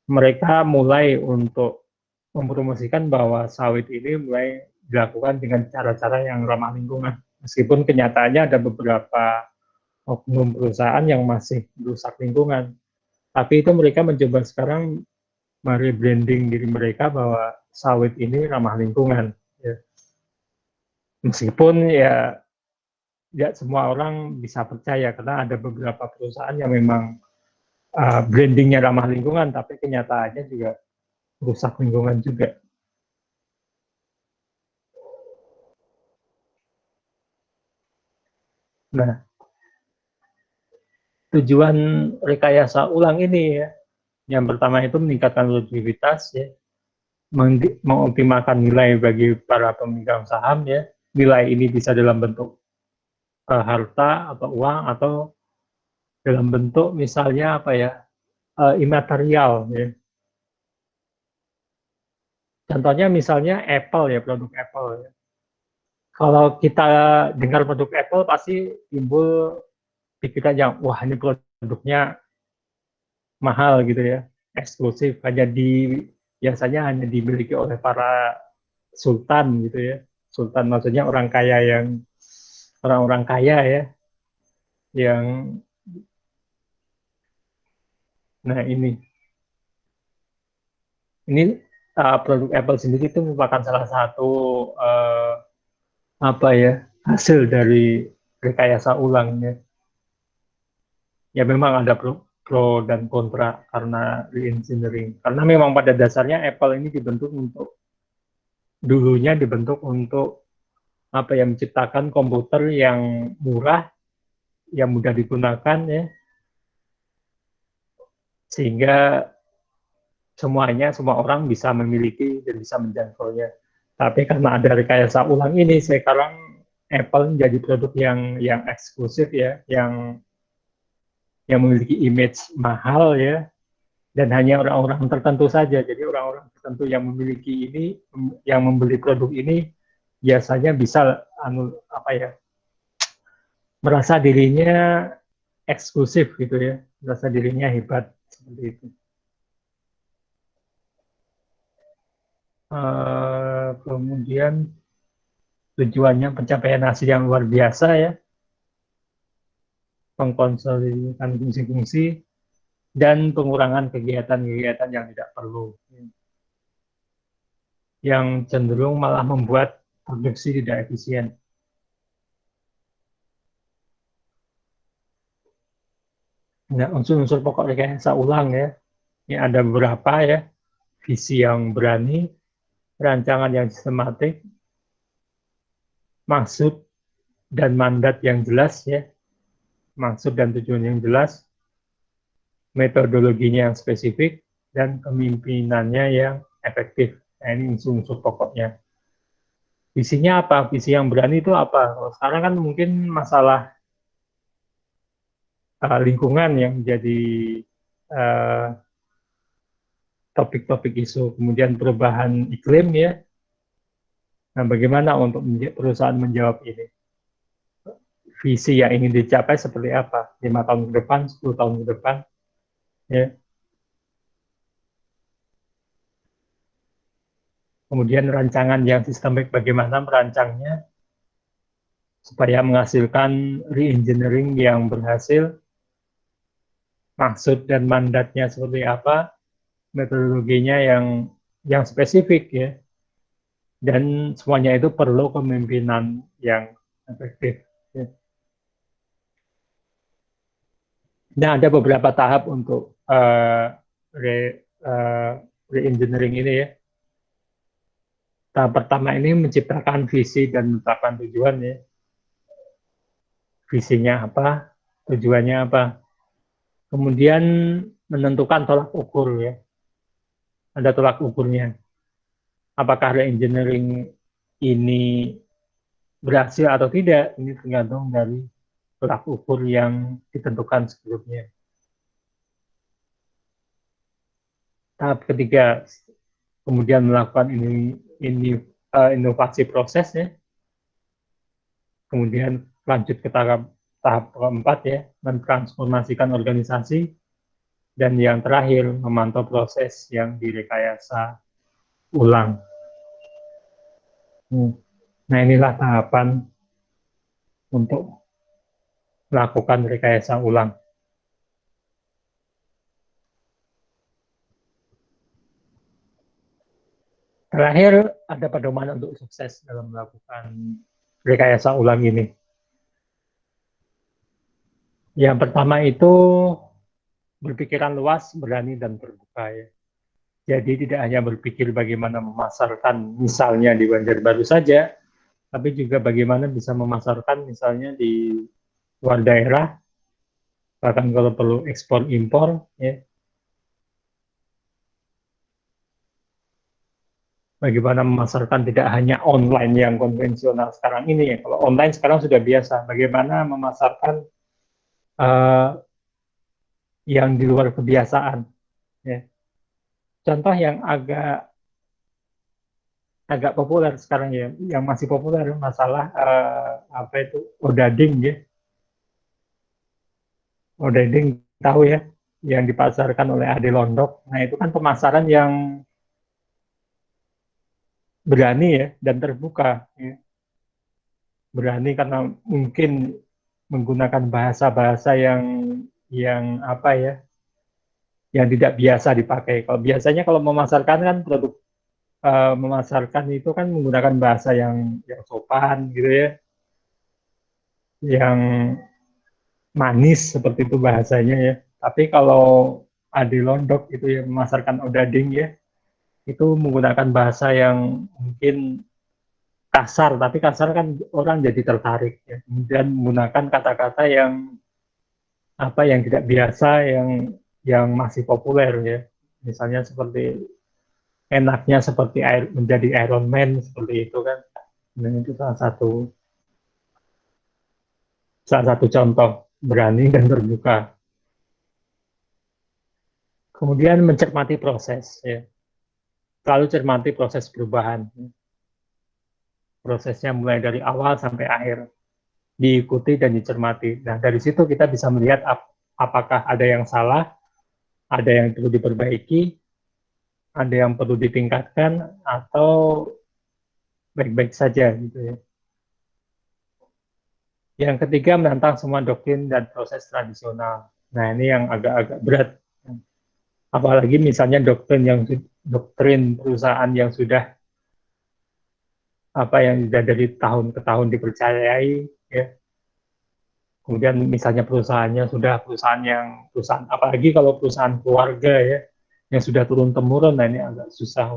mereka mulai untuk mempromosikan bahwa sawit ini mulai dilakukan dengan cara-cara yang ramah lingkungan. Meskipun kenyataannya ada beberapa oknum perusahaan yang masih merusak lingkungan. Tapi itu mereka mencoba sekarang merebranding diri mereka bahwa sawit ini ramah lingkungan. Ya. Meskipun ya tidak semua orang bisa percaya karena ada beberapa perusahaan yang memang brandingnya ramah lingkungan, tapi kenyataannya juga rusak lingkungan juga. Nah, tujuan rekayasa ulang ini ya, yang pertama itu meningkatkan produktivitas ya, mengoptimalkan nilai bagi para pemegang saham ya. Nilai ini bisa dalam bentuk harta atau uang atau dalam bentuk misalnya apa ya, imaterial ya. Contohnya misalnya Apple ya, produk Apple ya. Kalau kita dengar produk Apple pasti timbul pikiran yang wah ini produknya mahal gitu ya, eksklusif, biasanya hanya dimiliki oleh para sultan gitu ya. Sultan maksudnya orang kaya orang-orang kaya ya, yang nah ini produk Apple sendiri itu merupakan salah satu uh, apa ya, hasil dari rekayasa ulangnya. Ya memang ada pro dan kontra karena re-engineering. Karena memang pada dasarnya Apple ini dulunya dibentuk untuk apa ya, menciptakan komputer yang murah, yang mudah digunakan ya, sehingga semua orang bisa memiliki dan bisa menjangkaunya. Tapi karena ada rekayasa ulang ini, sekarang Apple menjadi produk yang eksklusif ya, yang memiliki image mahal ya, dan hanya orang-orang tertentu saja. Jadi orang-orang tertentu yang memiliki ini, yang membeli produk ini biasanya bisa apa ya, merasa dirinya eksklusif gitu ya, merasa dirinya hebat seperti itu. Kemudian tujuannya pencapaian hasil yang luar biasa ya, mengkonsolidasikan fungsi-fungsi dan pengurangan kegiatan-kegiatan yang tidak perlu, yang cenderung malah membuat produksi tidak efisien. Nah, unsur-unsur pokok rekayasa ulang ya, ini ada beberapa ya: visi yang berani, rancangan yang sistematik, maksud dan mandat yang jelas ya, maksud dan tujuan yang jelas, metodologinya yang spesifik, dan kemimpinannya yang efektif. Nah, ini unsur-unsur pokoknya. Visinya apa? Visi yang berani itu apa? Kalau sekarang kan mungkin masalah lingkungan yang jadi uh, topik-topik isu, kemudian perubahan iklim ya. Nah, bagaimana untuk perusahaan menjawab ini? Visi yang ingin dicapai seperti apa? 5 tahun ke depan, 10 tahun ke depan, ya. Kemudian rancangan yang sistemik, bagaimana merancangnya supaya menghasilkan re-engineering yang berhasil, maksud dan mandatnya seperti apa, metodologinya yang spesifik ya, dan semuanya itu perlu kepemimpinan yang efektif. Ya. Nah, ada beberapa tahap untuk re-engineering ini ya. Tahap pertama ini menciptakan visi dan menetapkan tujuan ya. Visinya apa? Tujuannya apa? Kemudian menentukan tolak ukur ya. Ada tolak ukurnya. Apakah reengineering ini berhasil atau tidak, ini tergantung dari tolak ukur yang ditentukan sebelumnya. Tahap ketiga, kemudian melakukan inovasi prosesnya, kemudian lanjut ke tahap keempat ya, mentransformasikan organisasi, dan yang terakhir memantau proses yang direkayasa ulang. Nah, inilah tahapan untuk melakukan rekayasa ulang. Terakhir, ada pedoman untuk sukses dalam melakukan rekayasa ulang ini. Yang pertama itu berpikiran luas, berani, dan terbuka ya. Jadi tidak hanya berpikir bagaimana memasarkan misalnya di Banjarbaru saja, tapi juga bagaimana bisa memasarkan misalnya di luar daerah, bahkan kalau perlu ekspor impor ya. Bagaimana memasarkan tidak hanya online yang konvensional sekarang ini ya. Kalau online sekarang sudah biasa. Bagaimana memasarkan uh, yang di luar kebiasaan. Ya. Contoh yang agak populer sekarang ya, yang masih populer masalah apa itu odading ya. Odading tahu ya, yang dipasarkan oleh Ade Londok. Nah itu kan pemasaran yang berani ya dan terbuka. Ya. Berani karena mungkin menggunakan bahasa-bahasa yang apa ya, yang tidak biasa dipakai. Kalau biasanya kalau memasarkan kan produk memasarkan itu kan menggunakan bahasa yang sopan gitu ya, yang manis seperti itu bahasanya ya. Tapi kalau Adi Londok itu yang memasarkan odading ya, itu menggunakan bahasa yang mungkin kasar, tapi kasar kan orang jadi tertarik ya. Kemudian menggunakan kata-kata yang apa yang tidak biasa, yang masih populer ya. Misalnya seperti enaknya seperti menjadi Iron Man seperti itu kan. Dan itu salah satu contoh berani dan terbuka. Kemudian mencermati proses ya. Selalu cermati proses perubahan. Prosesnya mulai dari awal sampai akhir. Diikuti dan dicermati. Nah, dari situ kita bisa melihat apakah ada yang salah, ada yang perlu diperbaiki, ada yang perlu ditingkatkan, atau baik-baik saja gitu ya. Yang ketiga, menantang semua doktrin dan proses tradisional. Nah, ini yang agak-agak berat. Apalagi misalnya doktrin perusahaan yang sudah dari tahun ke tahun dipercayai, ya. Kemudian misalnya perusahaannya sudah perusahaan apalagi kalau perusahaan keluarga ya, yang sudah turun temurun, nah ini agak susah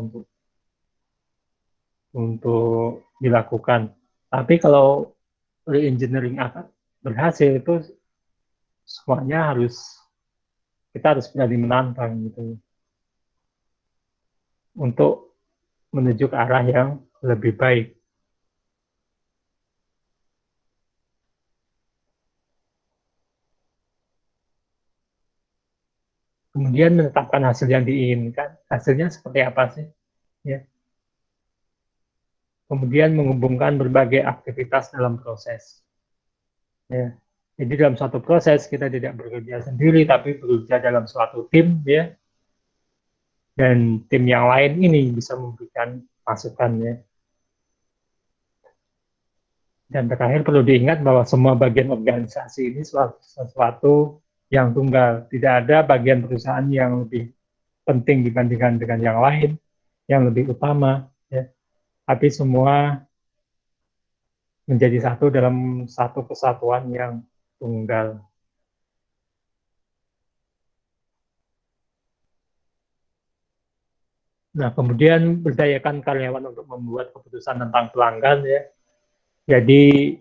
untuk dilakukan. Tapi kalau re-engineering akan berhasil itu semuanya kita harus berani menantang gitu untuk menuju ke arah yang lebih baik. Kemudian menetapkan hasil yang diinginkan. Hasilnya seperti apa sih? Ya. Kemudian menghubungkan berbagai aktivitas dalam proses. Ya. Jadi dalam suatu proses kita tidak bekerja sendiri, tapi bekerja dalam suatu tim, ya. Dan tim yang lain ini bisa memberikan masukannya. Dan terakhir perlu diingat bahwa semua bagian organisasi ini sesuatu yang tunggal. Tidak ada bagian perusahaan yang lebih penting dibandingkan dengan yang lain, yang lebih utama. Ya. Tapi semua menjadi satu dalam satu kesatuan yang tunggal. Nah, kemudian berdayakan karyawan untuk membuat keputusan tentang pelanggan ya. Jadi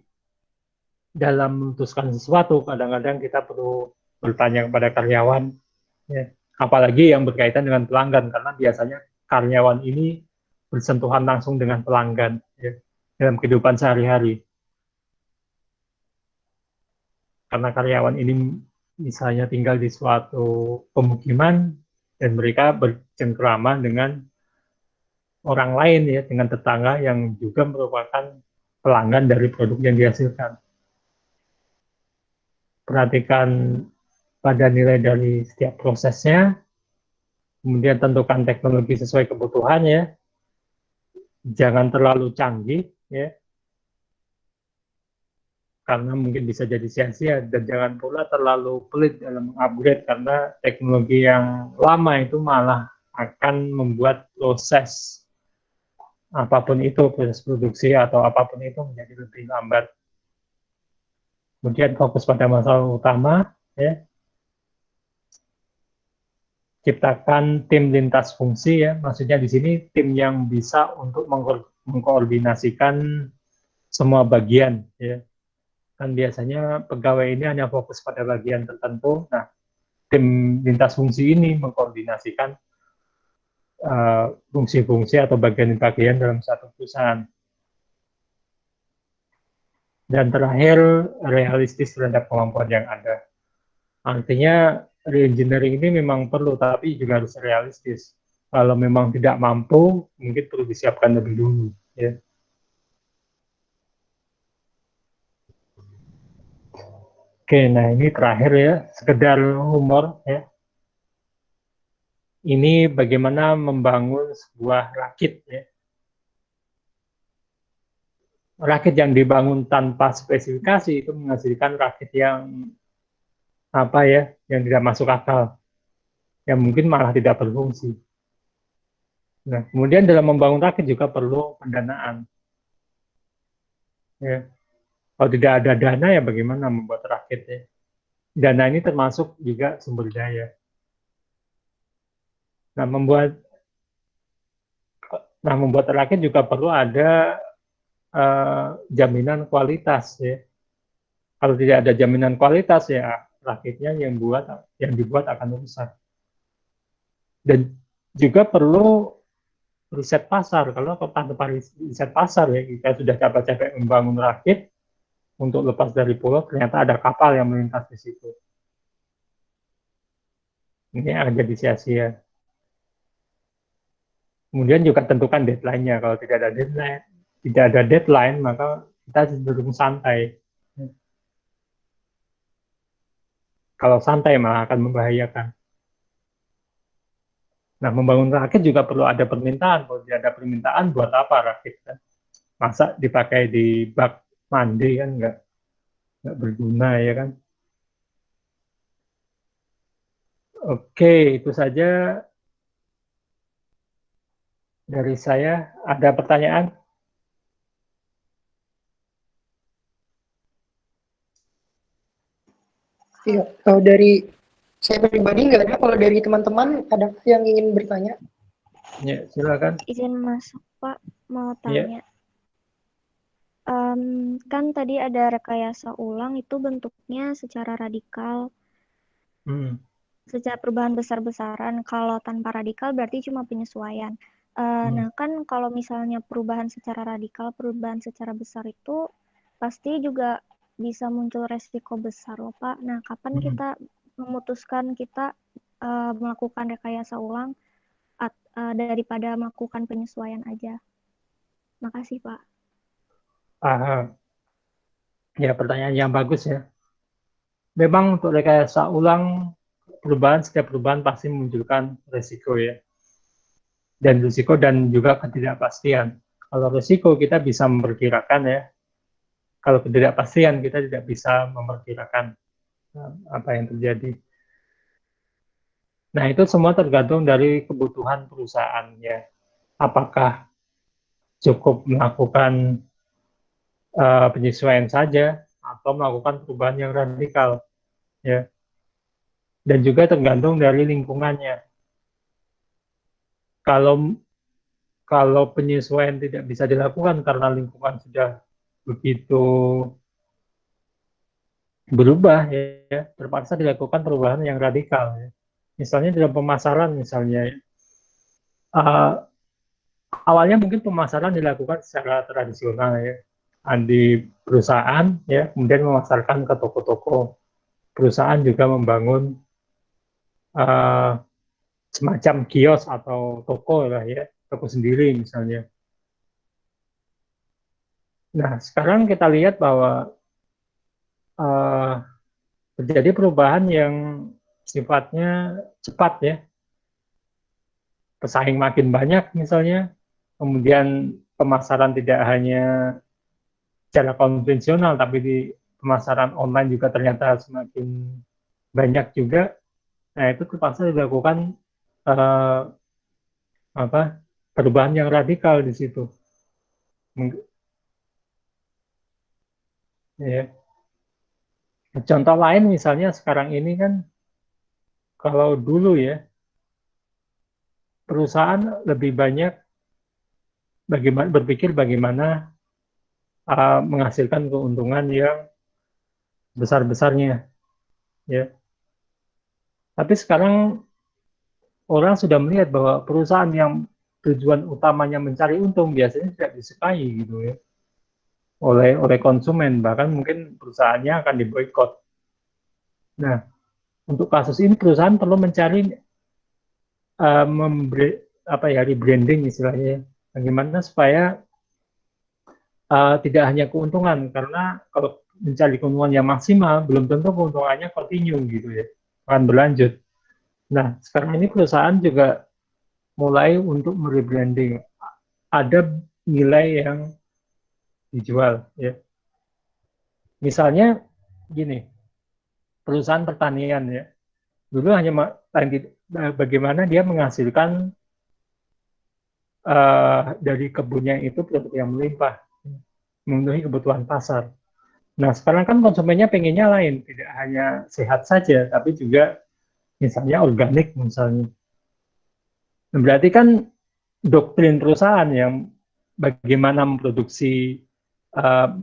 dalam memutuskan sesuatu, kadang-kadang kita perlu bertanya kepada karyawan, ya. Apalagi yang berkaitan dengan pelanggan, karena biasanya karyawan ini bersentuhan langsung dengan pelanggan, ya, dalam kehidupan sehari-hari. Karena karyawan ini misalnya tinggal di suatu pemukiman dan mereka bercengkrama dengan orang lain, ya, dengan tetangga yang juga merupakan pelanggan dari produk yang dihasilkan. Perhatikan pada nilai dari setiap prosesnya, kemudian tentukan teknologi sesuai kebutuhannya, jangan terlalu canggih, ya, karena mungkin bisa jadi sia-sia, dan jangan pula terlalu pelit dalam upgrade, karena teknologi yang lama itu malah akan membuat proses apapun itu, proses produksi atau apapun itu menjadi lebih lambat. Kemudian fokus pada masalah utama, ya, ciptakan tim lintas fungsi, ya, maksudnya di sini tim yang bisa untuk mengkoordinasikan semua bagian, ya. Kan biasanya pegawai ini hanya fokus pada bagian tertentu. Nah, tim lintas fungsi ini mengkoordinasikan fungsi-fungsi atau bagian-bagian dalam satu perusahaan. Dan terakhir, realistis terhadap kemampuan yang ada. Artinya, reengineering ini memang perlu, tapi juga harus realistis. Kalau memang tidak mampu, mungkin perlu disiapkan lebih dulu, ya. Oke, nah ini terakhir, ya, sekedar humor, ya. Ini bagaimana membangun sebuah rakit, ya. Rakit yang dibangun tanpa spesifikasi itu menghasilkan rakit yang apa, ya, yang tidak masuk akal, yang mungkin malah tidak berfungsi. Nah, kemudian dalam membangun rakit juga perlu pendanaan, ya. Kalau tidak ada dana, ya bagaimana membuat rakit, ya. Dana ini termasuk juga sumber daya. Nah, membuat rakit juga perlu ada jaminan kualitas, ya. Kalau tidak ada jaminan kualitas, ya rakitnya yang dibuat akan rusak. Dan juga perlu riset pasar. Kalau tanpa riset pasar, ya, kita sudah capek-capek membangun rakit untuk lepas dari pulau, ternyata ada kapal yang melintas di situ. Ini akan jadi sia-sia. Kemudian juga tentukan deadline-nya. Kalau tidak ada deadline, maka kita cenderung santai. Kalau santai malah akan membahayakan. Nah, membangun rakit juga perlu ada permintaan. Kalau tidak ada permintaan, buat apa rakit, kan? Masa dipakai di bak mandi, kan nggak berguna, ya kan? Oke, itu saja dari saya. Ada pertanyaan? Iya, kalau dari saya pribadi nggak ada. Kalau dari teman-teman ada yang ingin bertanya? Ya, silakan. Izin masuk, Pak, mau Ya. tanya. Kan tadi ada rekayasa ulang itu bentuknya secara radikal, secara perubahan besar-besaran. Kalau tanpa radikal berarti cuma penyesuaian. Nah, kan kalau misalnya perubahan secara radikal, perubahan secara besar itu pasti juga bisa muncul resiko besar loh, Pak. Nah, kapan kita memutuskan kita melakukan rekayasa ulang daripada melakukan penyesuaian aja? Makasih, Pak. Ya, pertanyaan yang bagus, ya. Memang untuk rekayasa ulang, setiap perubahan pasti memunculkan resiko, ya. Dan risiko dan juga ketidakpastian. Kalau risiko kita bisa memperkirakan, ya. Kalau ketidakpastian kita tidak bisa memperkirakan apa yang terjadi. Nah, itu semua tergantung dari kebutuhan perusahaannya. Apakah cukup melakukan penyesuaian saja atau melakukan perubahan yang radikal, ya. Dan juga tergantung dari lingkungannya. Kalau kalau penyesuaian tidak bisa dilakukan karena lingkungan sudah begitu berubah ya, terpaksa dilakukan perubahan yang radikal ya. Misalnya dalam pemasaran misalnya uh, awalnya mungkin pemasaran dilakukan secara tradisional ya, di perusahaan ya, kemudian memasarkan ke toko-toko. Perusahaan juga membangun uh, semacam kios atau toko lah ya, toko sendiri misalnya. Nah, sekarang kita lihat bahwa uh, terjadi perubahan yang sifatnya cepat ya, pesaing makin banyak misalnya, kemudian pemasaran tidak hanya secara konvensional, tapi di pemasaran online juga ternyata semakin banyak juga. Nah, itu terpaksa dilakukan uh, apa perubahan yang radikal di situ. Ya. Contoh lain misalnya sekarang ini kan kalau dulu ya perusahaan lebih banyak bagaimana berpikir bagaimana menghasilkan keuntungan yang besar-besarnya ya. Tapi sekarang orang sudah melihat bahwa perusahaan yang tujuan utamanya mencari untung biasanya tidak disukai gitu ya oleh konsumen, bahkan mungkin perusahaannya akan diboikot. Nah, untuk kasus ini perusahaan perlu mencari memberi apa ya rebranding istilahnya, bagaimana supaya tidak hanya keuntungan, karena kalau mencari keuntungan yang maksimal belum tentu keuntungannya continue gitu ya, akan berlanjut. Nah, sekarang ini perusahaan juga mulai untuk merebranding, ada nilai yang dijual ya. Misalnya gini, perusahaan pertanian ya, dulu hanya bagaimana dia menghasilkan dari kebunnya itu produk yang melimpah, memenuhi kebutuhan pasar. Nah, sekarang kan konsumennya pengennya lain, tidak hanya sehat saja, tapi juga misalnya organik misalnya. Nah, berarti kan doktrin perusahaan yang bagaimana memproduksi uh,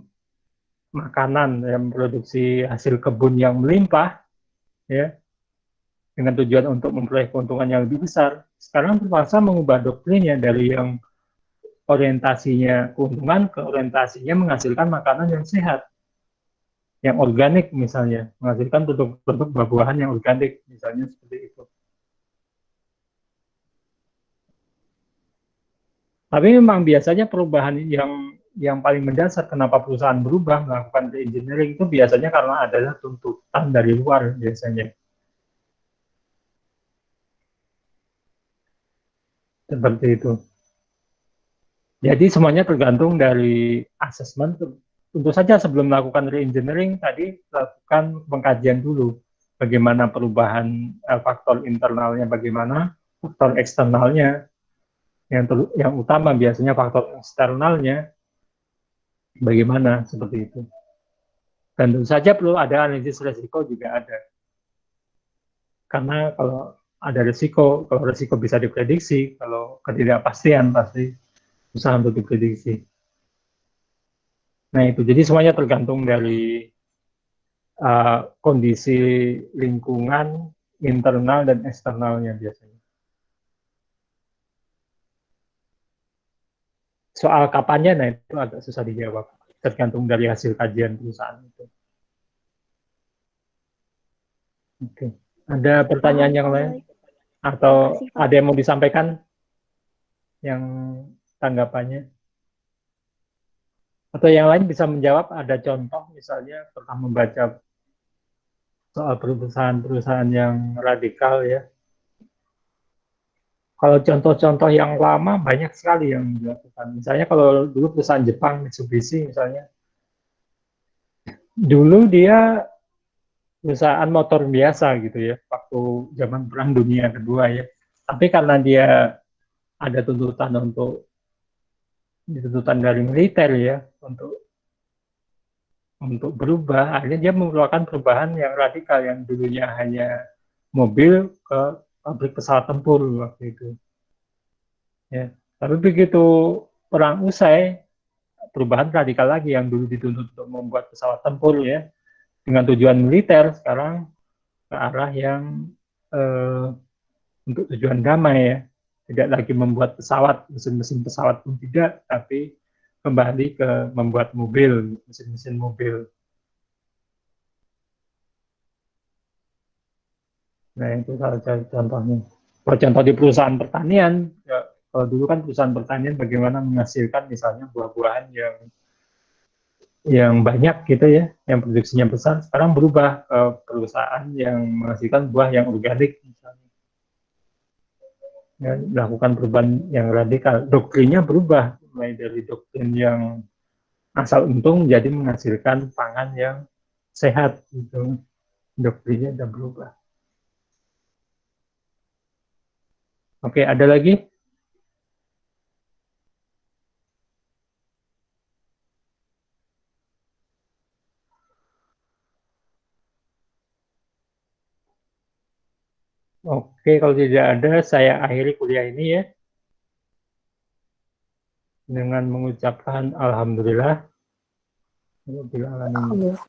makanan, yang memproduksi hasil kebun yang melimpah, ya, dengan tujuan untuk memperoleh keuntungan yang lebih besar. Sekarang terpaksa mengubah doktrinnya dari yang orientasinya keuntungan ke orientasinya menghasilkan makanan yang sehat, yang organik misalnya, menghasilkan produk-produk buah-buahan yang organik misalnya seperti itu. Tapi memang biasanya perubahan yang paling mendasar kenapa perusahaan berubah melakukan reengineering itu biasanya karena adanya tuntutan dari luar biasanya. Seperti itu. Jadi semuanya tergantung dari asesmen. Tentu saja sebelum melakukan reengineering tadi lakukan pengkajian dulu bagaimana perubahan faktor internalnya, bagaimana faktor eksternalnya, yang utama biasanya faktor eksternalnya bagaimana seperti itu. Dan tentu saja perlu ada analisis resiko juga ada. Karena kalau ada resiko, kalau resiko bisa diprediksi, kalau ketidakpastian pasti susah untuk diprediksi. Nah itu, jadi semuanya tergantung dari kondisi lingkungan internal dan eksternalnya biasanya. Soal kapannya, nah itu agak susah dijawab, tergantung dari hasil kajian perusahaan itu. Oke. Ada pertanyaan yang lain? Atau ada yang mau disampaikan yang tanggapannya? Atau yang lain bisa menjawab, ada contoh misalnya pernah membaca soal perusahaan-perusahaan yang radikal ya. Kalau contoh-contoh yang lama banyak sekali yang dilakukan. Misalnya kalau dulu perusahaan Jepang, Mitsubishi misalnya, dulu dia perusahaan motor biasa gitu ya, waktu zaman Perang Dunia Kedua ya. Tapi karena dia ada tuntutan dari militer ya, untuk berubah, akhirnya dia memerlukan perubahan yang radikal yang dulunya hanya mobil ke pabrik pesawat tempur waktu itu. Ya. Tapi begitu perang usai, perubahan radikal lagi yang dulu dituntut untuk membuat pesawat tempur ya, dengan tujuan militer, sekarang ke arah yang untuk tujuan damai ya. Tidak lagi membuat pesawat, mesin-mesin pesawat pun tidak, tapi kembali ke membuat mobil, mesin-mesin mobil. Nah, itu salah satu contohnya. Kalau contoh di perusahaan pertanian, ya, kalau dulu kan perusahaan pertanian bagaimana menghasilkan misalnya buah-buahan yang banyak gitu ya, yang produksinya besar, sekarang berubah ke perusahaan yang menghasilkan buah yang organik misalnya. Ya, melakukan perubahan yang radikal. Doktrinnya berubah, mulai dari doktrin yang asal untung jadi menghasilkan pangan yang sehat gitu. Doktrinnya sudah berubah. Oke, ada lagi? Oke, kalau tidak ada, saya akhiri kuliah ini ya dengan mengucapkan alhamdulillah. Alhamdulillah.